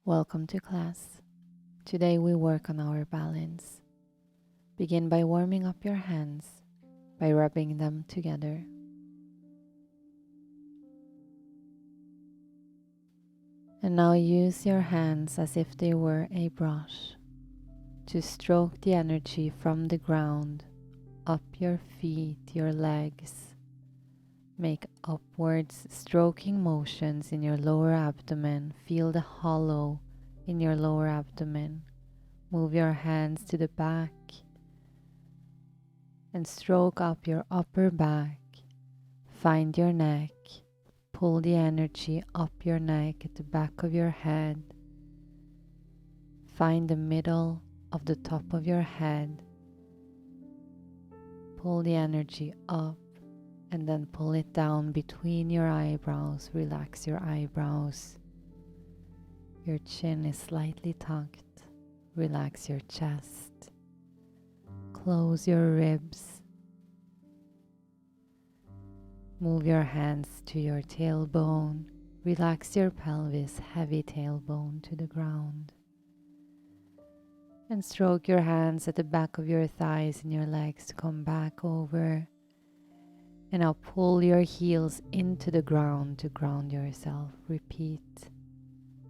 Welcome to class. Today we work on our balance. Begin by warming up your hands by rubbing them together. And now use your hands as if they were a brush to stroke the energy from the ground, up your feet, your legs. Make upwards stroking motions in your lower abdomen. Feel the hollow in your lower abdomen. Move your hands to the back and stroke up your upper back. Find your neck. Pull the energy up your neck at the back of your head. Find the middle of the top of your head. Pull the energy up and then pull it down between your eyebrows. Relax your eyebrows. Your chin is slightly tucked. Relax your chest. Close your ribs. Move your hands to your tailbone. Relax your pelvis, heavy tailbone to the ground. And stroke your hands at the back of your thighs and your legs to come back over. And now pull your heels into the ground to ground yourself. Repeat.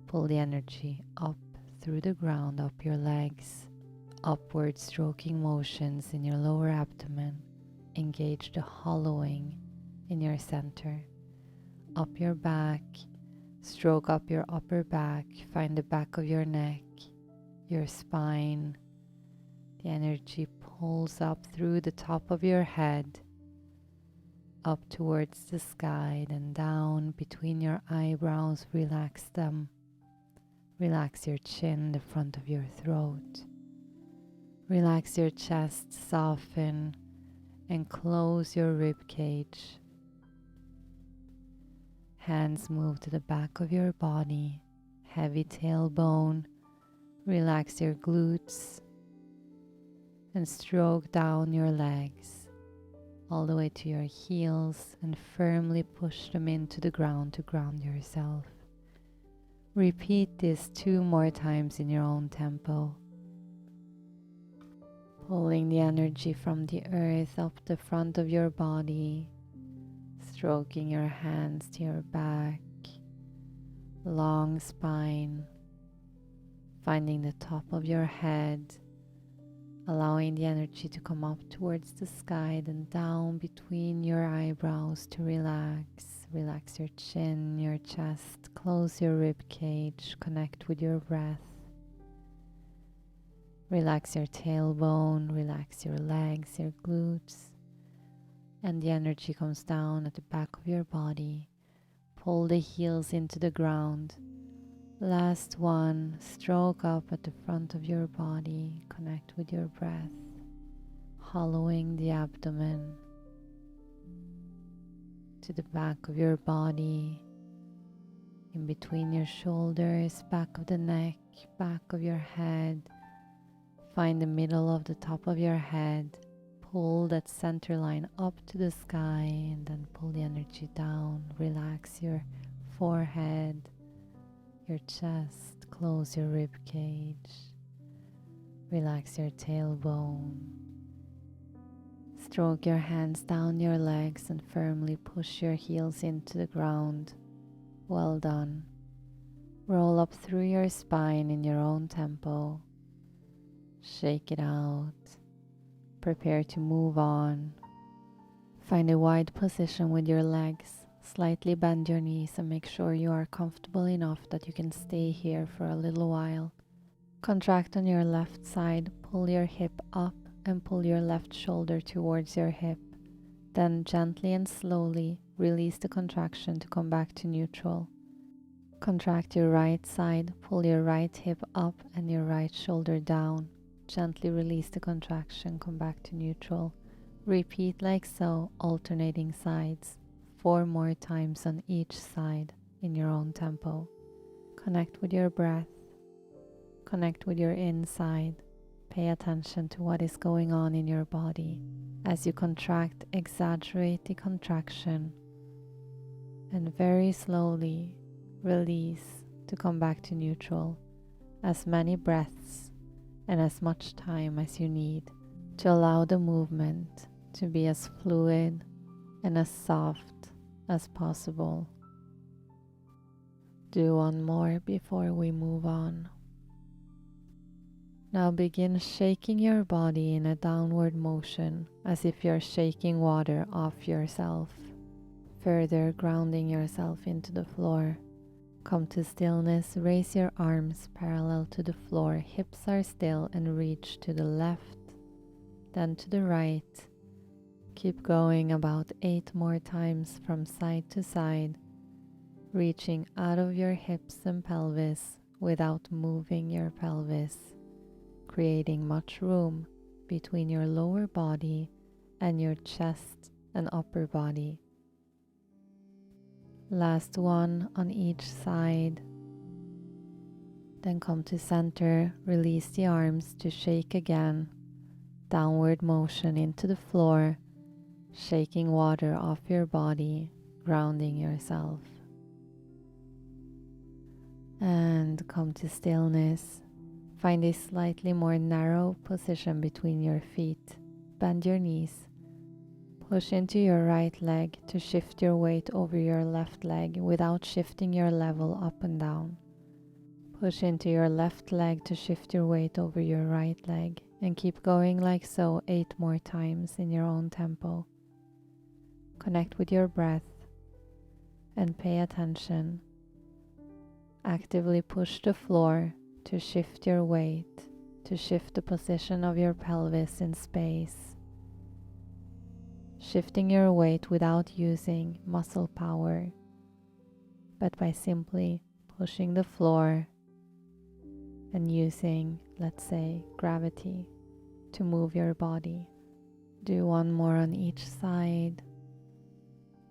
Pull the energy up through the ground, up your legs. Upward stroking motions in your lower abdomen. Engage the hollowing in your center. Up your back. Stroke up your upper back. Find the back of your neck, your spine. The energy pulls up through the top of your head, up towards the sky, then down between your eyebrows. Relax them. Relax your chin, the front of your throat. Relax your chest, soften, and close your rib cage. Hands move to the back of your body, heavy tailbone. Relax your glutes and stroke down your legs all the way to your heels and firmly push them into the ground to ground yourself. Repeat this 2 more times in your own tempo. Pulling the energy from the earth up the front of your body, stroking your hands to your back, long spine, finding the top of your head, allowing the energy to come up towards the sky, then down between your eyebrows to relax. Relax your chin, your chest, close your rib cage, connect with your breath. Relax your tailbone, relax your legs, your glutes, and the energy comes down at the back of your body. Pull the heels into the ground. Last one, stroke up at the front of your body, connect with your breath, hollowing the abdomen to the back of your body, in between your shoulders, back of the neck, back of your head. Find the middle of the top of your head. Pull that center line up to the sky and then pull the energy down. Relax your forehead, your chest, close your rib cage. Relax your tailbone. Stroke your hands down your legs and firmly push your heels into the ground. Well done. Roll up through your spine in your own tempo. Shake it out. Prepare to move on. Find a wide position with your legs. Slightly bend your knees and make sure you are comfortable enough that you can stay here for a little while. Contract on your left side. Pull your hip up and pull your left shoulder towards your hip. Then gently and slowly release the contraction to come back to neutral. Contract your right side. Pull your right hip up and your right shoulder down. Gently release the contraction, come back to neutral. Repeat like so, alternating sides. 4 more times on each side in your own tempo. Connect with your breath. Connect with your inside. Pay attention to what is going on in your body. As you contract, exaggerate the contraction and very slowly release to come back to neutral. as many breaths and as much time as you need to allow the movement to be as fluid and as soft as possible. Do one more before we move on. Now begin shaking your body in a downward motion as if you're shaking water off yourself, further grounding yourself into the floor. Come to stillness, raise your arms parallel to the floor, hips are still, and reach to the left, then to the right. Keep going about 8 more times from side to side, reaching out of your hips and pelvis without moving your pelvis, creating much room between your lower body and your chest and upper body. Last one on each side. Then come to center, release the arms to shake again. Downward motion into the floor, shaking water off your body, grounding yourself. And come to stillness. Find a slightly more narrow position between your feet. Bend your knees. Push into your right leg to shift your weight over your left leg without shifting your level up and down. Push into your left leg to shift your weight over your right leg, and keep going like so 8 more times in your own tempo. Connect with your breath and pay attention. Actively push the floor to shift your weight, to shift the position of your pelvis in space. Shifting your weight without using muscle power, but by simply pushing the floor and using, let's say, gravity to move your body. Do one more on each side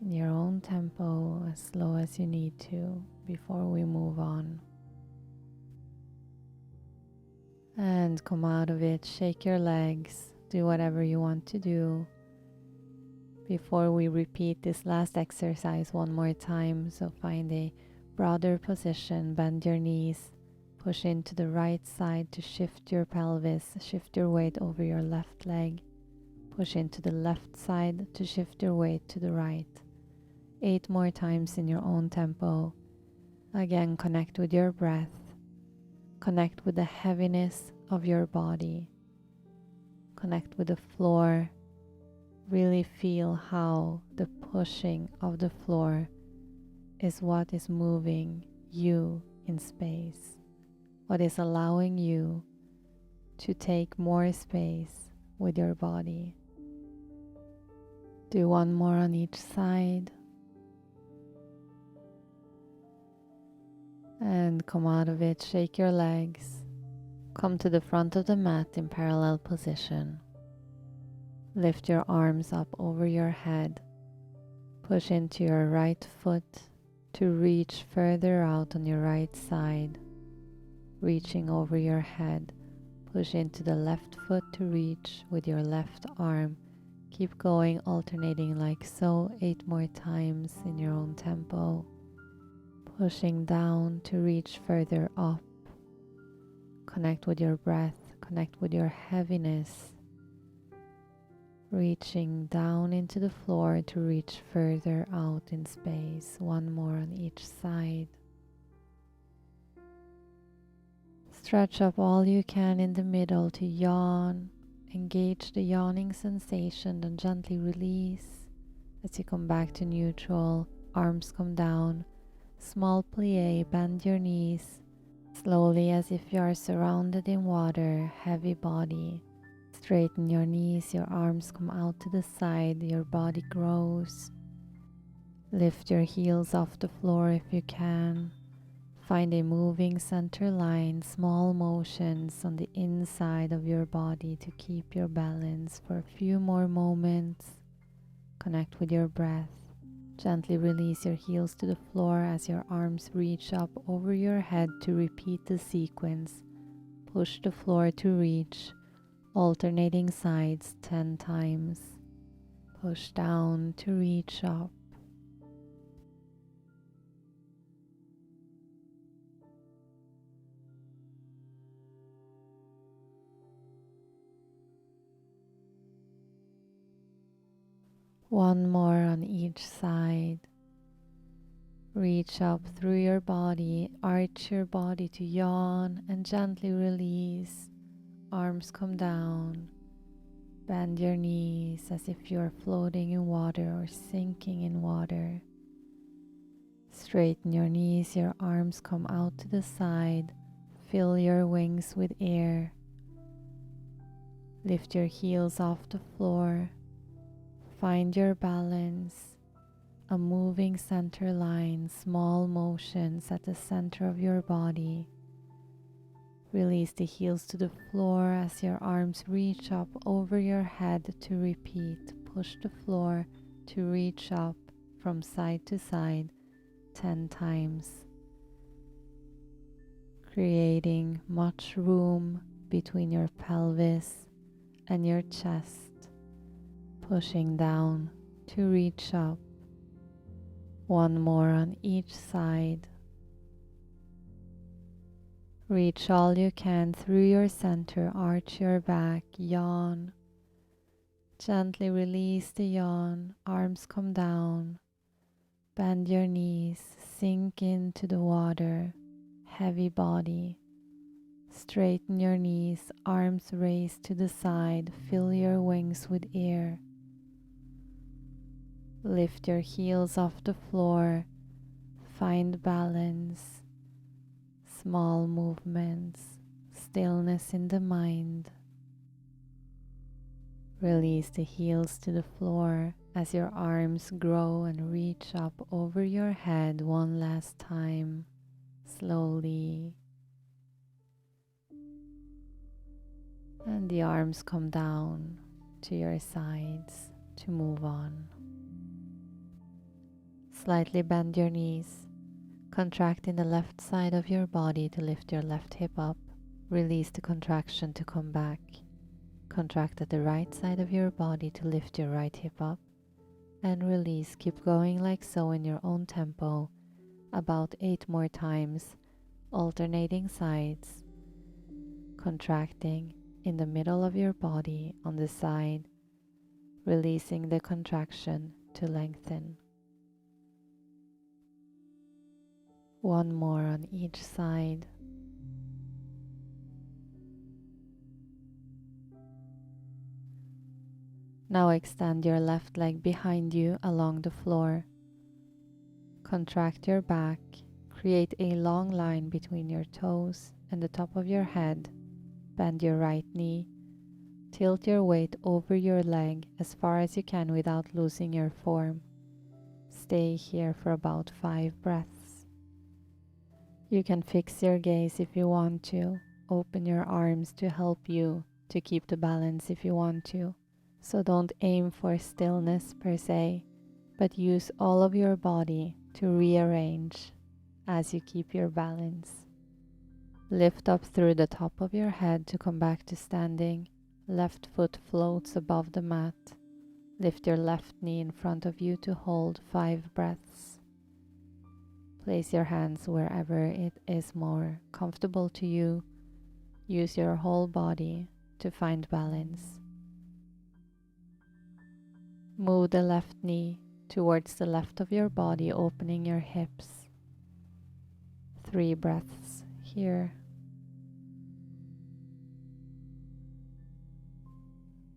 in your own tempo, as slow as you need to before we move on. And come out of it, shake your legs, do whatever you want to do. Before we repeat this last exercise one more time, so find a broader position, bend your knees, push into the right side to shift your pelvis, shift your weight over your left leg, push into the left side to shift your weight to the right. 8 more times in your own tempo. Again, connect with your breath, connect with the heaviness of your body, connect with the floor. Really feel how the pushing of the floor is what is moving you in space, what is allowing you to take more space with your body. Do one more on each side. And come out of it, shake your legs. Come to the front of the mat in parallel position. Lift your arms up over your head. Push into your right foot to reach further out on your right side. Reaching over your head. Push into the left foot to reach with your left arm. Keep going, alternating like so 8 more times in your own tempo. Pushing down to reach further up. Connect with your breath, connect with your heaviness. Reaching down into the floor to reach further out in space. One more on each side. Stretch up all you can in the middle to yawn. Engage the yawning sensation, then gently release. As you come back to neutral, arms come down. Small plie, bend your knees. Slowly, as if you are surrounded in water, heavy body. Straighten your knees, your arms come out to the side, your body grows. Lift your heels off the floor if you can. Find a moving center line, small motions on the inside of your body to keep your balance for a few more moments. Connect with your breath. Gently release your heels to the floor as your arms reach up over your head to repeat the sequence. Push the floor to reach. Alternating sides 10 times. Push down to reach up. One more on each side. Reach up through your body, arch your body to yawn and gently release. Arms come down. Bend your knees as if you are floating in water or sinking in water. Straighten your knees, your arms come out to the side. Fill your wings with air. Lift your heels off the floor. Find your balance. A moving center line, small motions at the center of your body. Release the heels to the floor as your arms reach up over your head to repeat. Push the floor to reach up from side to side 10 times. Creating much room between your pelvis and your chest. Pushing down to reach up. One more on each side. Reach all you can through your center, arch your back, yawn. Gently release the yawn, arms come down. Bend your knees, sink into the water, heavy body. Straighten your knees, arms raised to the side, fill your wings with air. Lift your heels off the floor, find balance. Small movements, stillness in the mind. Release the heels to the floor as your arms grow and reach up over your head one last time, slowly. And the arms come down to your sides to move on. Slightly bend your knees. Contract in the left side of your body to lift your left hip up. Release the contraction to come back. Contract at the right side of your body to lift your right hip up. And release. Keep going like so in your own tempo. About 8 more times. Alternating sides. Contracting in the middle of your body on the side. Releasing the contraction to lengthen. One more on each side. Now extend your left leg behind you along the floor. Contract your back. Create a long line between your toes and the top of your head. Bend your right knee. Tilt your weight over your leg as far as you can without losing your form. Stay here for about 5 breaths. You can fix your gaze if you want to. Open your arms to help you to keep the balance if you want to. So don't aim for stillness per se, but use all of your body to rearrange as you keep your balance. Lift up through the top of your head to come back to standing. Left foot floats above the mat. Lift your left knee in front of you to hold 5 breaths. Place your hands wherever it is more comfortable to you. Use your whole body to find balance. Move the left knee towards the left of your body, opening your hips. 3 breaths here.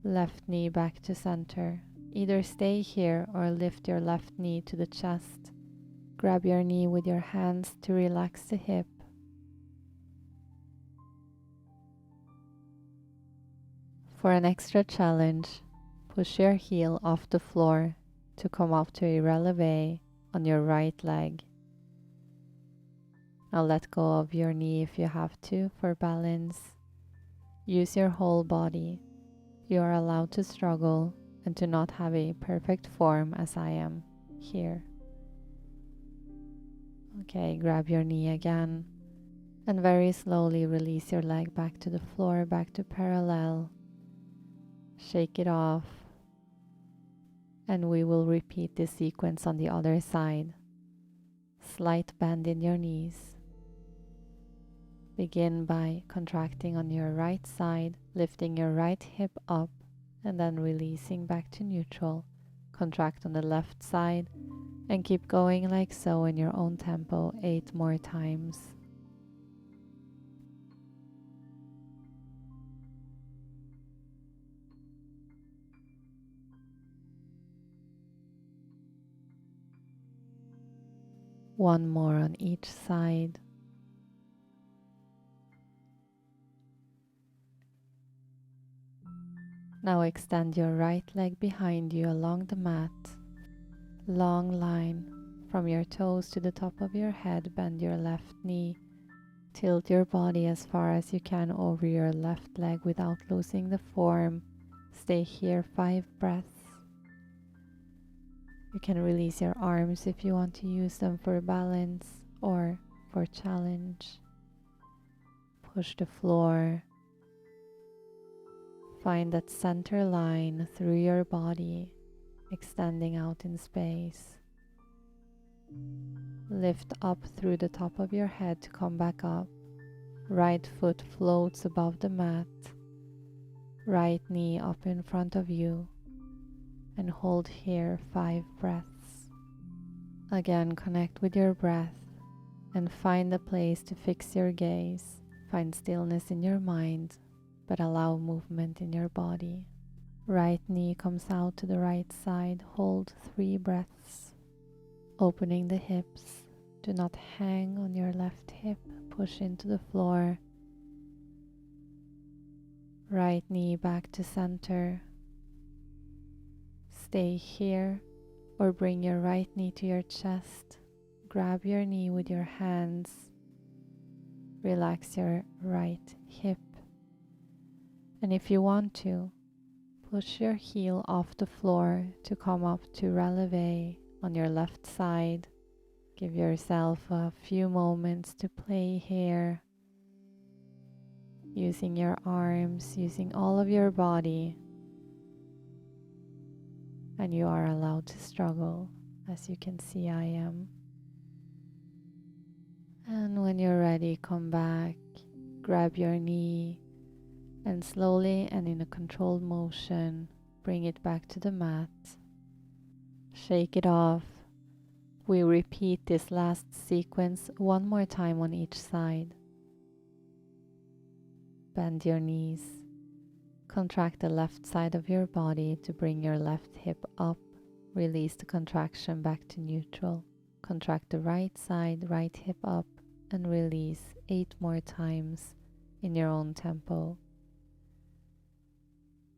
Left knee back to center. Either stay here or lift your left knee to the chest. Grab your knee with your hands to relax the hip. For an extra challenge, push your heel off the floor to come up to a releve on your right leg. Now let go of your knee if you have to for balance. Use your whole body. You are allowed to struggle and to not have a perfect form as I am here. Okay, grab your knee again and very slowly release your leg back to the floor, back to parallel. Shake it off. And we will repeat this sequence on the other side. Slight bend in your knees. Begin by contracting on your right side, lifting your right hip up, and then releasing back to neutral. Contract on the left side and keep going like so in your own tempo 8 more times. One more on each side. Now extend your right leg behind you along the mat. Long line from your toes to the top of your head. Bend your left knee. Tilt your body as far as you can over your left leg without losing the form. Stay here 5 breaths. You can release your arms if you want to use them for balance or for challenge. Push the floor. Find that center line through your body, extending out in space. Lift up through the top of your head to come back up. Right foot floats above the mat. Right knee up in front of you. And hold here 5 breaths. Again, connect with your breath and find a place to fix your gaze. Find stillness in your mind, but allow movement in your body. Right knee comes out to the right side. Hold 3 breaths. Opening the hips. Do not hang on your left hip. Push into the floor. Right knee back to center. Stay here or bring your right knee to your chest. Grab your knee with your hands. Relax your right hip. And if you want to, push your heel off the floor to come up to releve on your left side. Give yourself a few moments to play here, using your arms, using all of your body. And you are allowed to struggle, as you can see I am. And when you're ready, come back, grab your knee, and slowly and in a controlled motion, bring it back to the mat. Shake it off. We repeat this last sequence one more time on each side. Bend your knees. Contract the left side of your body to bring your left hip up. Release the contraction back to neutral. Contract the right side, right hip up, and release 8 more times in your own tempo.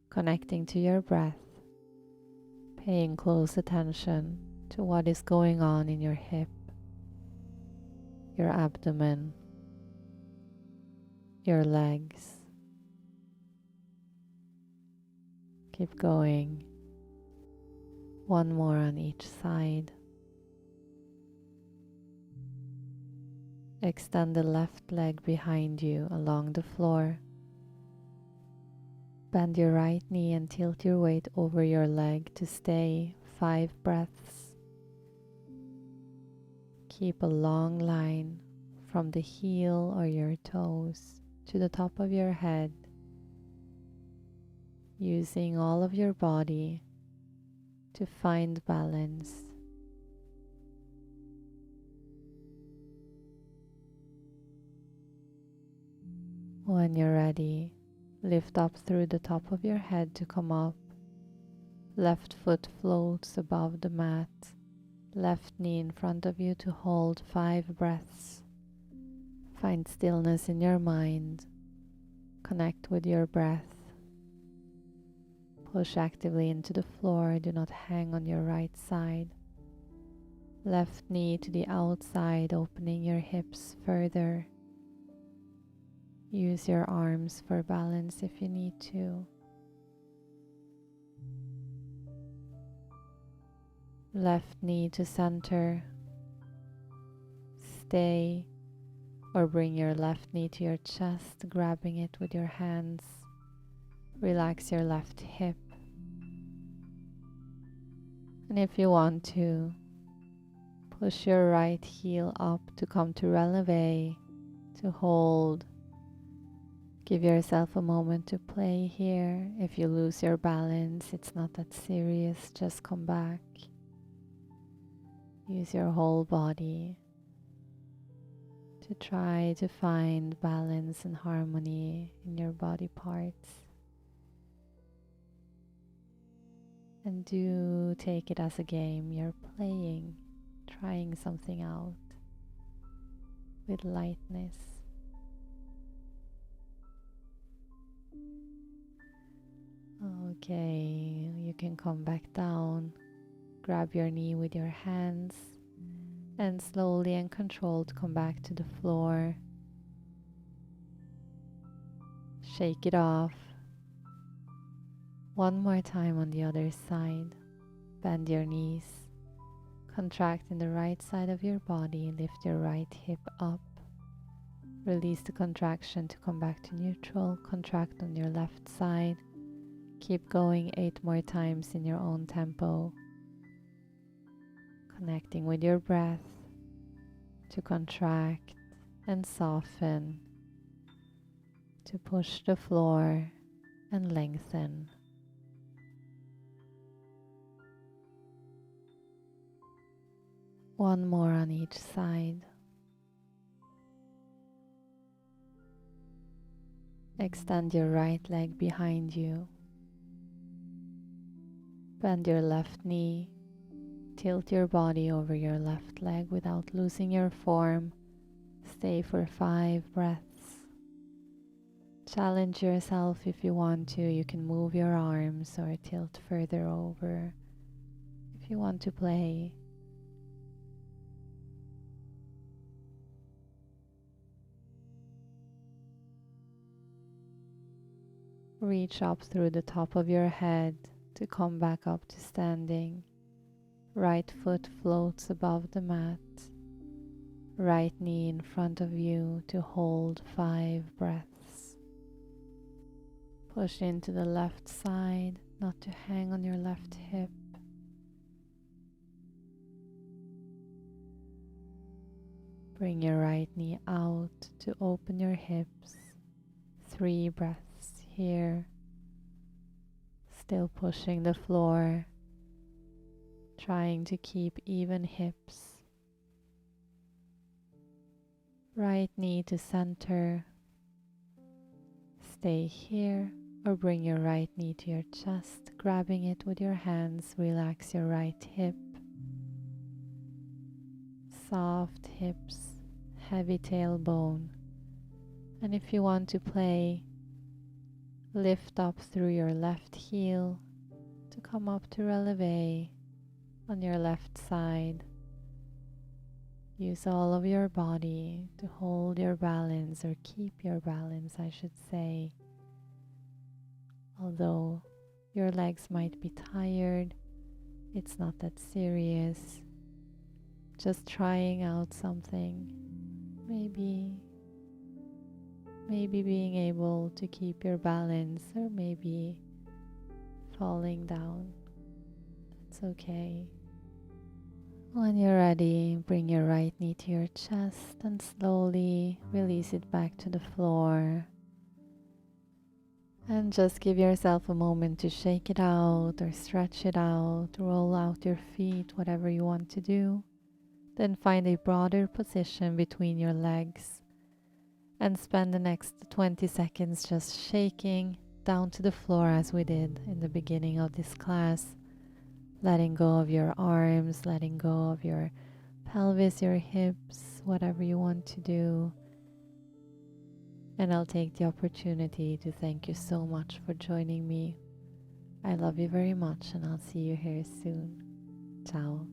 Connecting to your breath, paying close attention to what is going on in your hip, your abdomen, your legs. Keep going. One more on each side. Extend the left leg behind you along the floor. Bend your right knee and tilt your weight over your leg to stay 5 breaths. Keep a long line from the heel or your toes to the top of your head, using all of your body to find balance. When you're ready, lift up through the top of your head to come up. Left foot floats above the mat. Left knee in front of you to hold 5 breaths. Find stillness in your mind. Connect with your breath. Push actively into the floor. Do not hang on your right side. Left knee to the outside, opening your hips further. Use your arms for balance if you need to. Left knee to center. Stay or bring your left knee to your chest, grabbing it with your hands. Relax your left hip. And if you want to, push your right heel up to come to releve, to hold. Give yourself a moment to play here. If you lose your balance, it's not that serious. Just come back. Use your whole body to try to find balance and harmony in your body parts. And do take it as a game. You're playing, trying something out with lightness. Okay, you can come back down. Grab your knee with your hands and slowly and controlled come back to the floor. Shake it off. One more time on the other side. Bend your knees. Contract in the right side of your body. Lift your right hip up. Release the contraction to come back to neutral. Contract on your left side. Keep going 8 more times in your own tempo. Connecting with your breath to contract and soften, to push the floor and lengthen. One more on each side. Extend your right leg behind you. Bend your left knee. Tilt your body over your left leg without losing your form. Stay for 5 breaths. Challenge yourself if you want to. You can move your arms or tilt further over if you want to play. Reach up through the top of your head to come back up to standing. Right foot floats above the mat. Right knee in front of you to hold 5 breaths. Push into the left side, not to hang on your left hip. Bring your right knee out to open your hips. 3 breaths here. Still pushing the floor. Trying to keep even hips. Right knee to center. Stay here or bring your right knee to your chest, grabbing it with your hands. Relax your right hip. Soft hips, heavy tailbone. And if you want to play, lift up through your left heel to come up to releve on your left side. Use all of your body to hold your balance, or keep your balance, I should say. Although your legs might be tired, it's not that serious. Just trying out something. Maybe being able to keep your balance, or maybe falling down. It's okay. When you're ready, bring your right knee to your chest and slowly release it back to the floor. And just give yourself a moment to shake it out or stretch it out, roll out your feet, whatever you want to do. Then find a broader position between your legs and spend the next 20 seconds just shaking down to the floor as we did in the beginning of this class. Letting go of your arms, letting go of your pelvis, your hips, whatever you want to do. And I'll take the opportunity to thank you so much for joining me. I love you very much, and I'll see you here soon. Ciao.